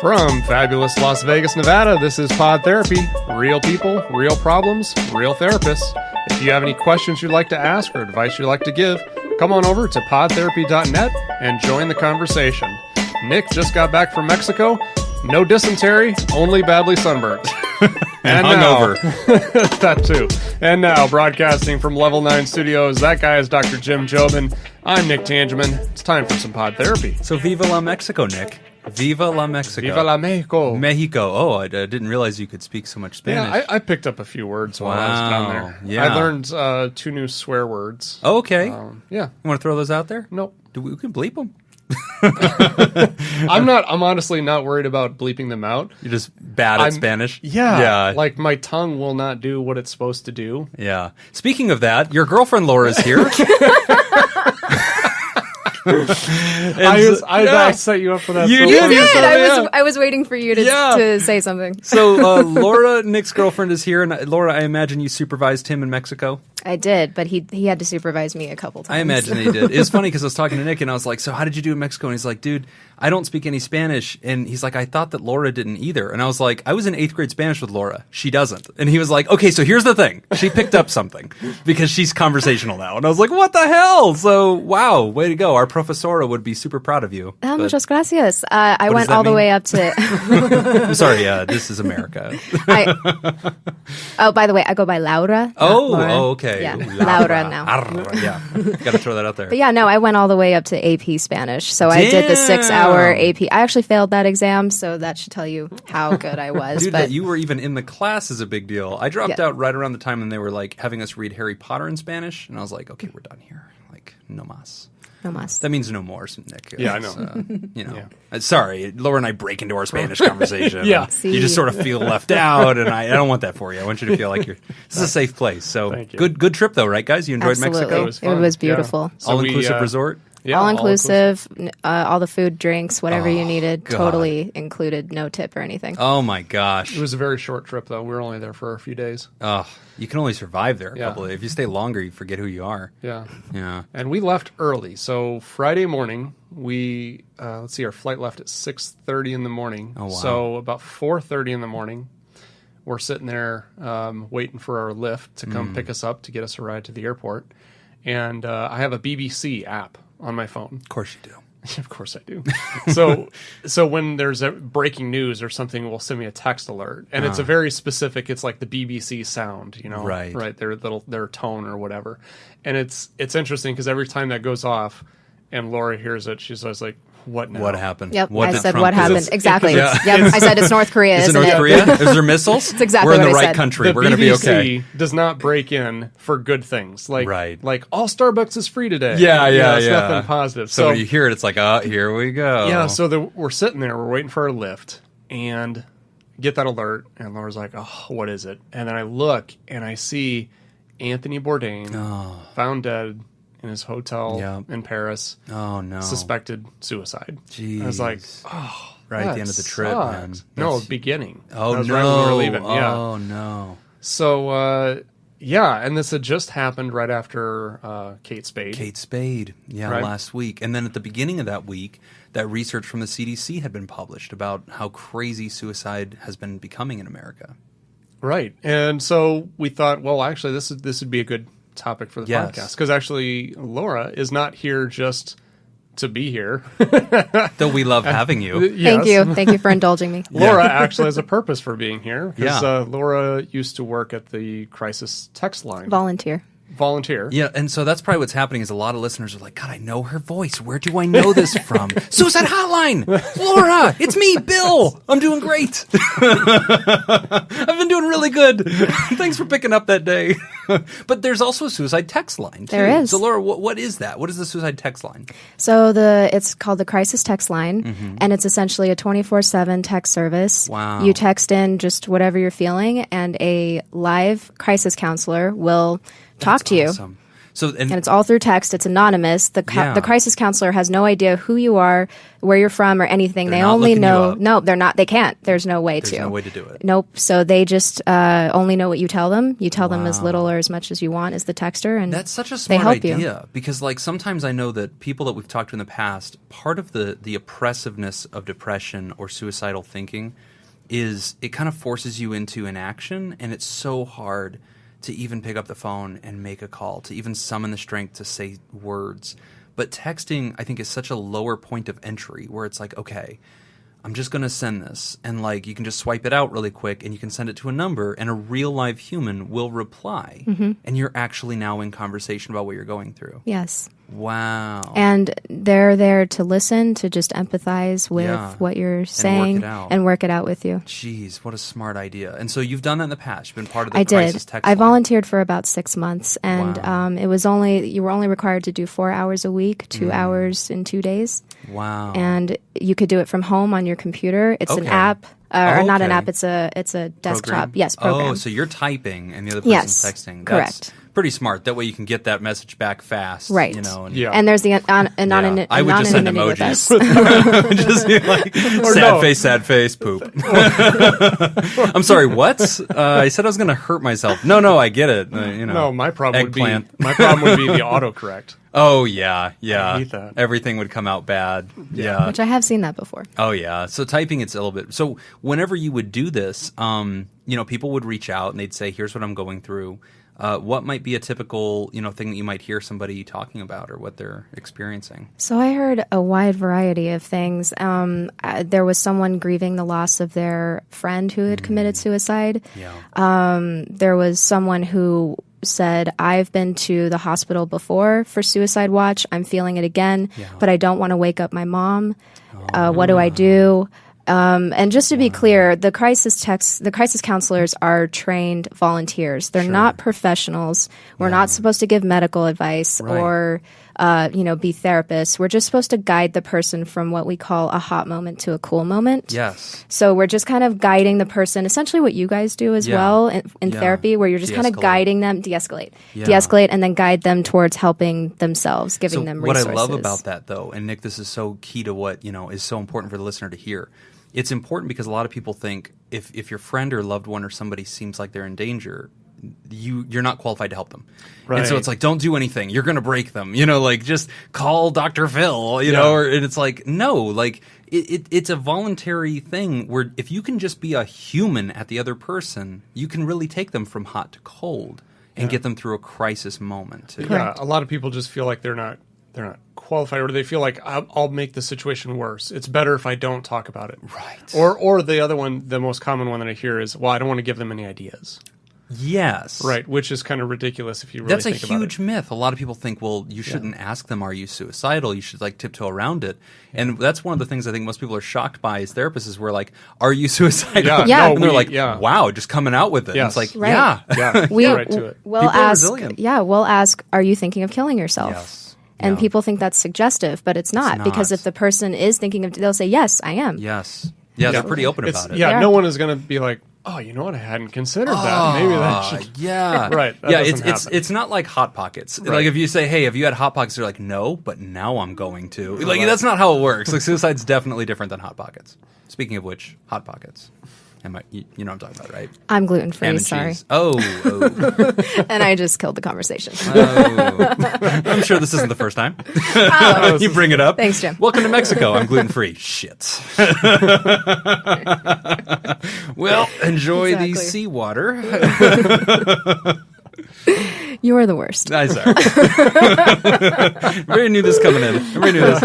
From fabulous Las Vegas, Nevada, this is Pod Therapy. Real people, real problems, real therapists. If you have any questions you'd like to ask or advice you'd like to give, come on over to podtherapy.net and join the conversation. Nick just got back from Mexico. No dysentery, only badly sunburnt. and hungover. That too. And now, broadcasting from Level 9 Studios, that guy is Dr. Jim Jobin. I'm Nick Tangeman. It's time for some Pod Therapy. So viva la Mexico, Nick. Viva la Mexico. Viva la Mexico. Mexico. Oh, I didn't realize you could speak so much Spanish. Yeah, I picked up a few words while I was down there. Yeah. I learned 2 new swear words. Oh, okay. Yeah. You want to throw those out there? Nope. We can bleep them. I'm honestly not worried about bleeping them out. You're just bad at Spanish? Yeah. Like, my tongue will not do what it's supposed to do. Yeah. Speaking of that, your girlfriend Laura's here. I set you up for that. You did. I was waiting for you to say something. So Laura, Nick's girlfriend, is here, and Laura, I imagine you supervised him in Mexico. I did, but he had to supervise me a couple times. I imagine he did. It's funny because I was talking to Nick, and I was like, "So how did you do in Mexico?" And he's like, "Dude, I don't speak any Spanish." And he's like, "I thought that Laura didn't either." And I was like, "I was in 8th grade Spanish with Laura. She doesn't." And he was like, "Okay, so here's the thing. She picked up something because she's conversational now." And I was like, "What the hell?" So wow, way to go! Our profesora would be super proud of you. Muchas gracias. I went all the way up to. I'm sorry. This is America. By the way, I go by Laura. Oh, okay. Yeah, Laura now. Yeah, got to throw that out there. But yeah, no, I went all the way up to AP Spanish. So I did the 6-hour AP. I actually failed that exam, so that should tell you how good I was. Dude, that you were even in the class is a big deal. I dropped out right around the time when they were like having us read Harry Potter in Spanish, and I was like, okay, we're done here. Like, no mas. No mas. That means no more, Nick. Yeah, I know. Sorry, Laura and I break into our Spanish conversation. Yeah. You just sort of feel left out, and I don't want that for you. I want you to feel like this is a safe place. So good trip though, right, guys? You enjoyed Absolutely. Mexico? It was beautiful. Yeah. All-inclusive resort? Yeah, all inclusive, all the food, drinks, whatever you needed, totally included, no tip or anything. Oh my gosh. It was a very short trip, though. We were only there for a few days. You can only survive there a couple of days. If you stay longer, you forget who you are. Yeah. And we left early. So Friday morning, we, our flight left at 6:30 in the morning. Oh, wow. So about 4:30 in the morning, we're sitting there waiting for our lift to come pick us up to get us a ride to the airport. And I have a BBC app on my phone. Of course you do. Of course I do. So when there's a breaking news or something, we'll send me a text alert, and it's a very specific. It's like the BBC sound, right? Their tone or whatever, and it's interesting because every time that goes off, and Laura hears it, she's always like, "What now? What happened?" Yep, what I said, Trump "What do? happened?" Exactly. I said it's North Korea. Is it isn't North Korea? Is there missiles? That's exactly We're in what the I right said. country. The We're going to be okay. BBC does not break in for good things, like all Starbucks is free today. Yeah. It's nothing positive. So when you hear it, it's like, here we go. Yeah. So we're sitting there, we're waiting for our lift, and get that alert, and Laura's like, "Oh, what is it?" And then I look, and I see Anthony Bourdain found dead in his hotel in Paris. Oh, no. Suspected suicide. Jeez. I was like, right at the end of the trip, man. No, beginning. Oh, that was no. right when we were leaving. Yeah. Oh, no. So, and this had just happened right after Kate Spade. Kate Spade, last week. And then at the beginning of that week, that research from the CDC had been published about how crazy suicide has been becoming in America. Right. And so we thought, well, actually, this would be a good topic for the podcast, because actually Laura is not here just to be here. Though we love having you. Thank you for indulging me. Laura actually has a purpose for being here, because Laura used to work at the crisis text line. Volunteer. Yeah, and so that's probably what's happening is a lot of listeners are like, God, I know her voice. Where do I know this from? Suicide Hotline! Laura! It's me, Bill! I'm doing great. I've been doing really good. Thanks for picking up that day. But there's also a suicide text line, too. There is. So, Laura, what is that? What is the suicide text line? So it's called the crisis text line, and it's essentially a 24/7 text service. Wow. You text in just whatever you're feeling, and a live crisis counselor will talk to you. Awesome. And it's all through text. It's anonymous. The crisis counselor has no idea who you are, where you're from, or anything. They only know. No, they're not. They can't. There's no way to. There's no way to do it. Nope. So they just only know what you tell them. You tell them as little or as much as you want as the texter, and that's such a smart idea. Because like sometimes I know that people that we've talked to in the past, part of the oppressiveness of depression or suicidal thinking is it kind of forces you into inaction, and it's so hard to even pick up the phone and make a call, to even summon the strength to say words. But texting, I think, is such a lower point of entry where it's like, okay, I'm just going to send this. And like you can just swipe it out really quick and you can send it to a number and a real live human will reply. And you're actually now in conversation about what you're going through. Yes. Wow. And they're there to listen, to just empathize with what you're saying and work it out with you. Jeez, what a smart idea. And so you've done that in the past. You've been part of the crisis text line. I volunteered for about 6 months, and it was you were only required to do 4 hours a week, 2 hours in 2 days. Wow. And you could do it from home on your computer. It's an app. Or not an app, it's a desktop. Program? Yes, program. Oh, so you're typing and the other person's texting. That's correct. Pretty smart. That way you can get that message back fast. Right. You know, and there's the anonymity. I would just send emojis. Just like sad face, poop. I'm sorry, what? I said I was going to hurt myself. No, I get it. No, my problem would be the autocorrect. Oh, yeah. I hate that. Everything would come out bad. Yeah. Which I have seen that before. Oh, yeah. So typing, it's a little bit. So whenever you would do this, people would reach out and they'd say, here's what I'm going through. What might be a typical, thing that you might hear somebody talking about or what they're experiencing? So I heard a wide variety of things. There was someone grieving the loss of their friend who had committed suicide. Yeah. There was someone who said, I've been to the hospital before for suicide watch. I'm feeling it again, but I don't want to wake up my mom. What do I do? And just to be clear, the crisis counselors are trained volunteers. They're not professionals. We're not supposed to give medical advice or, be therapists. We're just supposed to guide the person from what we call a hot moment to a cool moment. Yes. So we're just kind of guiding the person, essentially what you guys do as well in therapy, where you're just kind of guiding them, de-escalate, and then guide them towards helping themselves, giving them resources. What I love about that, though, and Nick, this is so key to what, is so important for the listener to hear. It's important because a lot of people think if your friend or loved one or somebody seems like they're in danger, you're not qualified to help them. Right. And so it's like, don't do anything. You're going to break them. Just call Dr. Phil, and it's like, no, like it's a voluntary thing where if you can just be a human at the other person, you can really take them from hot to cold and get them through a crisis moment too. Yeah, a lot of people just feel like they're not qualified, or they feel like I'll make the situation worse. It's better if I don't talk about it. Right. Or the other one, the most common one that I hear is, well, I don't want to give them any ideas. Yes. Right, which is kind of ridiculous if you really think about it. That's a huge myth. A lot of people think, well, you shouldn't ask them, are you suicidal? You should tiptoe around it. And that's one of the things I think most people are shocked by as therapists is we're like, are you suicidal? Yeah. And they're like, wow, just coming out with it. Yes. And it's like, right. Yeah. We're right to it. We'll ask, are you thinking of killing yourself? Yes. And people think that's suggestive, but it's not. Because if the person is thinking of, they'll say, yes, I am. Yes. Yeah, they're pretty open about it. Yeah, no one is going to be like, oh, you know what? I hadn't considered that. Maybe that should. Yeah. Right. It's not like Hot Pockets. Right. Like if you say, hey, have you had Hot Pockets? They're like, no, but now I'm going to. Like that's not how it works. Like suicide's definitely different than Hot Pockets. Speaking of which, Hot Pockets. You know what I'm talking about, right? I'm gluten-free, sorry. Cheese. Oh. And I just killed the conversation. I'm sure this isn't the first time. You bring it up. Thanks, Jim. Welcome to Mexico. I'm gluten-free. Shit. Well, enjoy the seawater. You are the worst. I'm sorry. Very knew this coming in. Very knew this.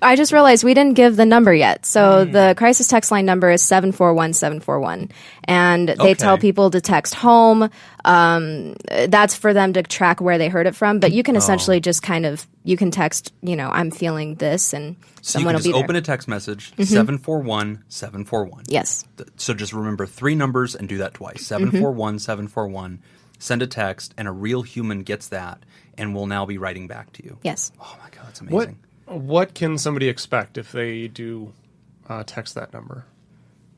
I just realized we didn't give the number yet. So the crisis text line number is 741-741. And they tell people to text home. That's for them to track where they heard it from. But you can essentially just you can text, I'm feeling this, and someone will be there. So you can just open a text message, 741-741. Yes. So just remember 3 numbers and do that twice. 741-741. Send a text, and a real human gets that and will now be writing back to you. Yes. Oh, my God, that's amazing. What can somebody expect if they do text that number?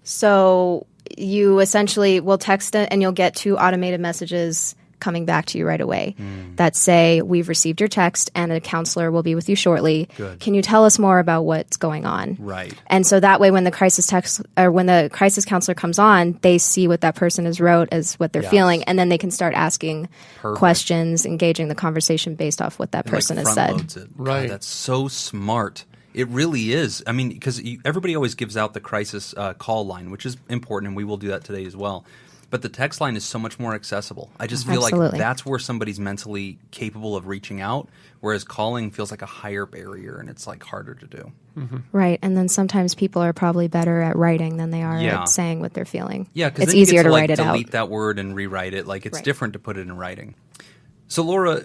So you essentially will text it, and you'll get 2 automated messages coming back to you right away that say, we've received your text and a counselor will be with you shortly. Good. Can you tell us more about what's going on? Right. And so that way when the crisis text or when the crisis counselor comes on, they see what that person has wrote as what they're feeling, and then they can start asking questions, engaging the conversation based off what that person has said. Loads it. Right. God, that's so smart. It really is. I mean, because everybody always gives out the crisis call line, which is important, and we will do that today as well. But the text line is so much more accessible. I just feel like that's where somebody's mentally capable of reaching out, whereas calling feels like a higher barrier, and it's like harder to do. Right, and then sometimes people are probably better at writing than they are at saying what they're feeling. Yeah, because it's easier to write it out. Delete that word and rewrite it. Like it's different to put it in writing. So Laura,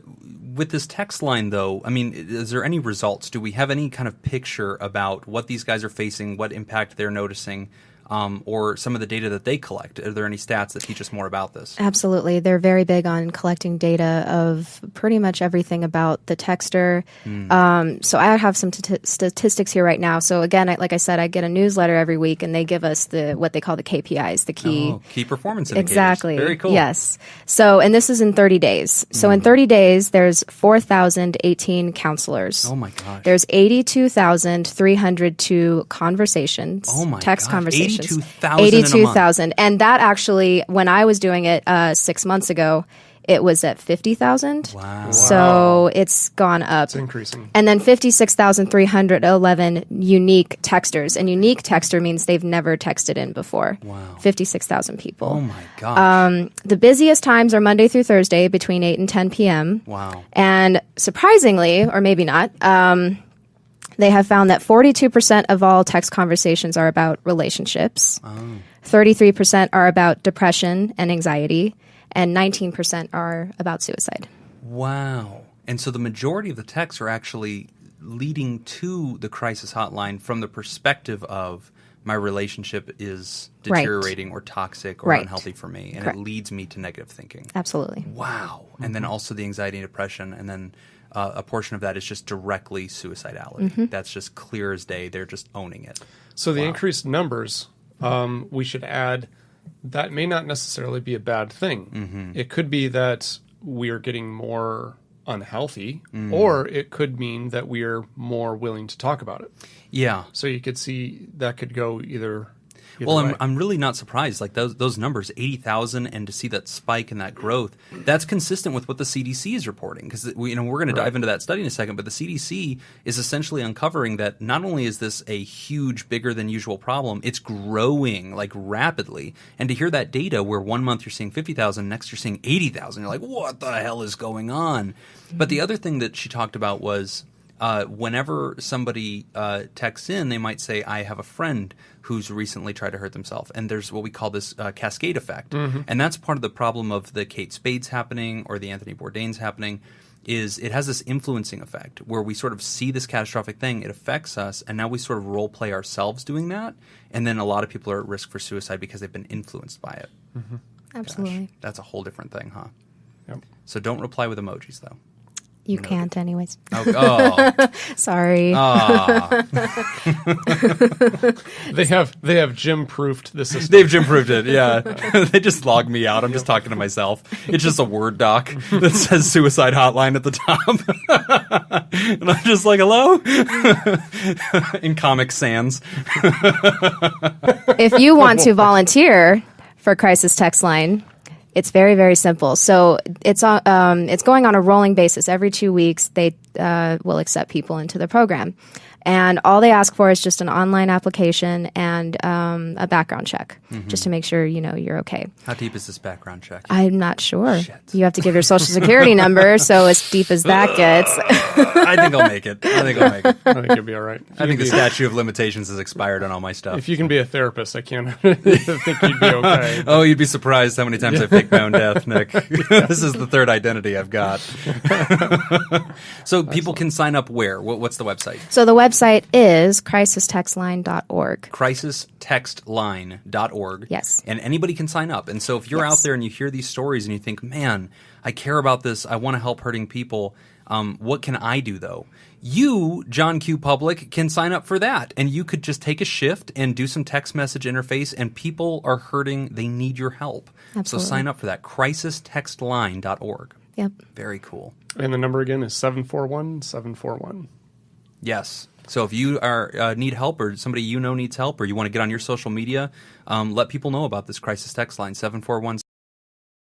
with this text line though, I mean, is there any results? Do we have any kind of picture about what these guys are facing, what impact they're noticing? Or some of the data that they collect? Are there any stats that teach us more about this? Absolutely. They're very big on collecting data of pretty much everything about the texter. So I have some statistics here right now. So again, like I said, I get a newsletter every week, and they give us what they call the KPIs, the key performance indicators. Exactly. Very cool. Yes. So, and this is in 30 days. So in 30 days, there's 4,018 counselors. Oh my gosh. There's 82,302 conversations. Oh my text gosh. conversations. 82,000. And that actually, when I was doing it 6 months ago, it was at 50,000. Wow. So it's gone up. It's increasing. And then 56,311 unique texters. And unique texter means they've never texted in before. Wow. 56,000 people. Oh my gosh. The busiest times are Monday through Thursday between 8 and 10 p.m. Wow. And surprisingly, or maybe not, they have found that 42% of all text conversations are about relationships. 33% are about depression and anxiety, and 19% are about suicide. Wow. And so the majority of the texts are actually leading to the crisis hotline from the perspective of my relationship is deteriorating or toxic or unhealthy for me, and it leads me to negative thinking. Absolutely. Wow. And then also the anxiety and depression, and then a portion of that is just directly suicidality. That's just clear as day. They're just owning it. So the increased numbers, we should add, that may not necessarily be a bad thing. It could be that we are getting more unhealthy, or it could mean that we are more willing to talk about it. Yeah. So you could see that could go either Well, way. I'm really not surprised. Like those numbers, 80,000, and to see that spike and that growth, that's consistent with what the CDC is reporting. Because we're going to dive into that study in a second. But the CDC is essentially uncovering that not only is this a huge, bigger than usual problem, it's growing like rapidly. And to hear that data, where 1 month you're seeing 50,000, next you're seeing 80,000, you're like, what the hell is going on? But the other thing that she talked about was, whenever somebody texts in, they might say, I have a friend who's recently tried to hurt themselves. And there's what we call this cascade effect. And that's part of the problem of the Kate Spades happening or the Anthony Bourdain's happening, is it has this influencing effect where we sort of see this catastrophic thing, it affects us, and now we sort of role play ourselves doing that. And then a lot of people are at risk for suicide because they've been influenced by it. Absolutely. Gosh, that's a whole different thing, huh? Yep. So don't reply with emojis, though. You can't anyways. Oh. Sorry. They have Jim-proofed the system. They've Jim-proofed it, yeah. They just log me out. I'm just talking to myself. It's just a Word doc that says suicide hotline at the top. And I'm just like, hello? In Comic Sans. If you want to volunteer for Crisis Text Line, it's very, very simple. So it's going on a rolling basis. Every 2 weeks, they will accept people into the program. And all they ask for is just an online application and a background check, just to make sure you're okay. How deep is this background check? I'm not sure. Shit. You have to give your social security number, so as deep as that gets. I think I'll make it. I think you'll be all right. I think the statute of limitations has expired on all my stuff. If you can be a therapist, I can't think you'd be okay. Oh, you'd be surprised how many times I faked my own death, Nick. This is the third identity I've got. So people can sign up where? What's the website? So the website is crisistextline.org. crisistextline.org. Yes. And anybody can sign up. And so if you're out there and you hear these stories and you think, man, I care about this, I want to help hurting people, What can I do, though? You, John Q. Public, can sign up for that. And you could just take a shift and do some text message interface, and people are hurting. They need your help. Absolutely. So sign up for that, crisistextline.org. Yep. Very cool. And the number again is 741-741. Yes. So if you are need help, or somebody you know needs help, or you want to get on your social media, let people know about this crisis text line, 741